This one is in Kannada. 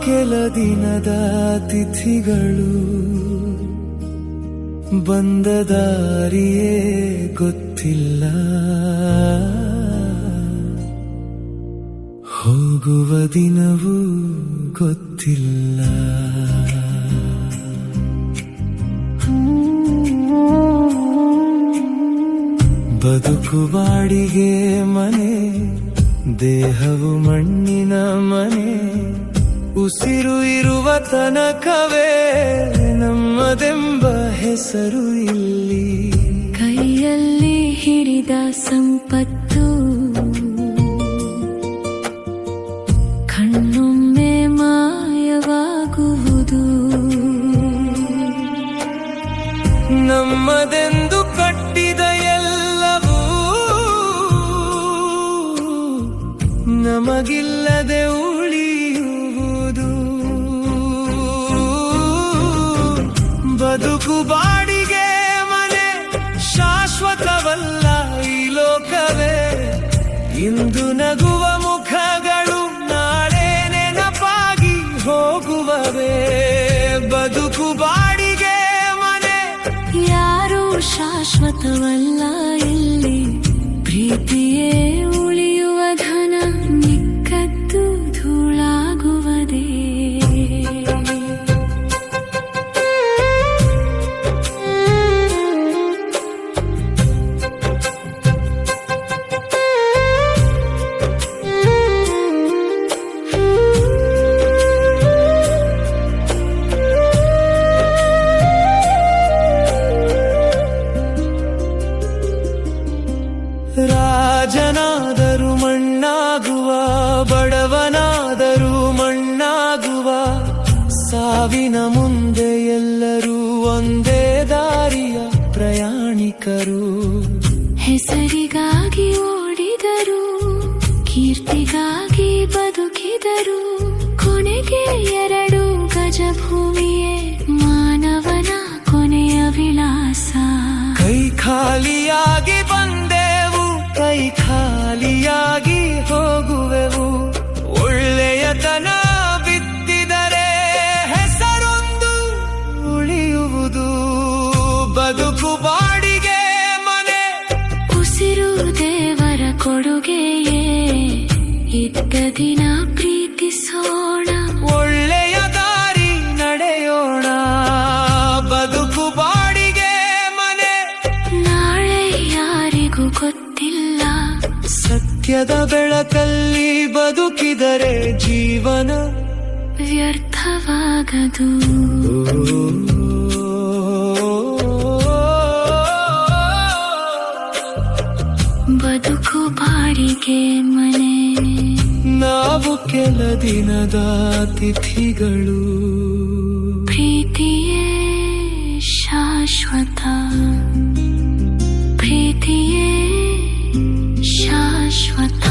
ಕೆಲ ದಿನದ ತಿಥಿಗಳು ಬಂದ ದಾರಿಯೇ ಗೊತ್ತಿಲ್ಲ, ಹೋಗುವ ದಿನವೂ ಗೊತ್ತಿಲ್ಲ. ಬದುಕು ಬಾಡಿಗೆ ಮನೆ, ದೇಹವು ಮಣ್ಣಿನ ಮನೆ, ಉಸಿರು ಇರುವ ತನಕವೇ ನಮ್ಮದೆಂಬ ಹೆಸರು ಇಲ್ಲಿ. ಕೈಯಲ್ಲಿ ಹಿಡಿದ ಸಂಪತ್ತು ಕಣ್ಣೊಮ್ಮೆ ಮಾಯವಾಗುವುದು. ನಮ್ಮದೆಂದು ಕಟ್ಟಿದ ಎಲ್ಲವೂ ನಮಗಿಲ್ಲದೆ ಉಳಿಯುವುದು. ಬದುಕು ಬಾಡಿಗೆ ಮನೆ, ಶಾಶ್ವತವಲ್ಲ ಈ ಲೋಕವೇ. ಇಂದು ನಗುವ ಮುಖಗಳು ನಾಳೆ ನೆನಪಾಗಿ ಹೋಗುವವೇ. ಬದುಕು ಬಾಡಿಗೆ ಮನೆ, ಯಾರೂ ಶಾಶ್ವತವಲ್ಲ ಇಲ್ಲಿ. ಪ್ರೀತಿಯೇ ಉಳಿಯುವ ಧನ, ನಿಕ್ಕದ್ದು ಧೂಳಾಗುವುದೇ. ರಾಜನಾದರೂ ಮಣ್ಣಾಗುವ, ಬಡವನಾದರೂ ಮಣ್ಣಾಗುವ. ಸಾವಿನ ಮುಂದೆ ಎಲ್ಲರೂ ಒಂದೇ ದಾರಿಯ ಪ್ರಯಾಣಿಕರು. ಹೆಸರಿಗಾಗಿ ಓಡಿದರು, ಕೀರ್ತಿಗಾಗಿ ಬದುಕಿದರು. ಕೊನೆಗೆ ಎರಡು ಗಜ ಭೂಮಿಯೇ ಮಾನವನ ಕೊನೆಯ ವಿಳಾಸ. ಕೈ ಖಾಲಿಯಾಗಿ ಬಂದೆವು, ಕೈ ಖಾಲಿಯಾಗಿ ಹೋಗುವೆವು. ಒಳ್ಳೆಯತನ ಬಿತ್ತಿದರೆ ಹೆಸರೊಂದು ಉಳಿಯುವುದು. ಬದುಕು ಬಾಡಿಗೆ ಮನೆ, ಉಸಿರು ದೇವರ ಕೊಡುಗೆಯೇ. ಇದ್ದ ದಿನ ಪ್ರೀತಿಸೋಣ, ಒಳ್ಳೆಯ ದಾರಿ ನಡೆಯೋಣ. ಬದುಕು ಬಾಡಿಗೆ ಮನೆ, ನಾಳೆ ಯಾರಿಗೂ ಗೊತ್ತಿಲ್ಲ. ಸತ್ಯದ ಬೆಳಕಲ್ಲಿ ಬದುಕಿದರೆ ಜೀವನ ವ್ಯರ್ಥವಾಗದು. ಬದುಕು ಬಾಡಿಗೆ ಮನೆ, ನಾವು ಕೆಲ ದಿನದ ತಿಥಿಗಳು. ಪ್ರೀತಿಯೇ ಶಾಶ್ವತ, ಪ್ರೀತಿಯೇ ಶಾಶ್ವತ.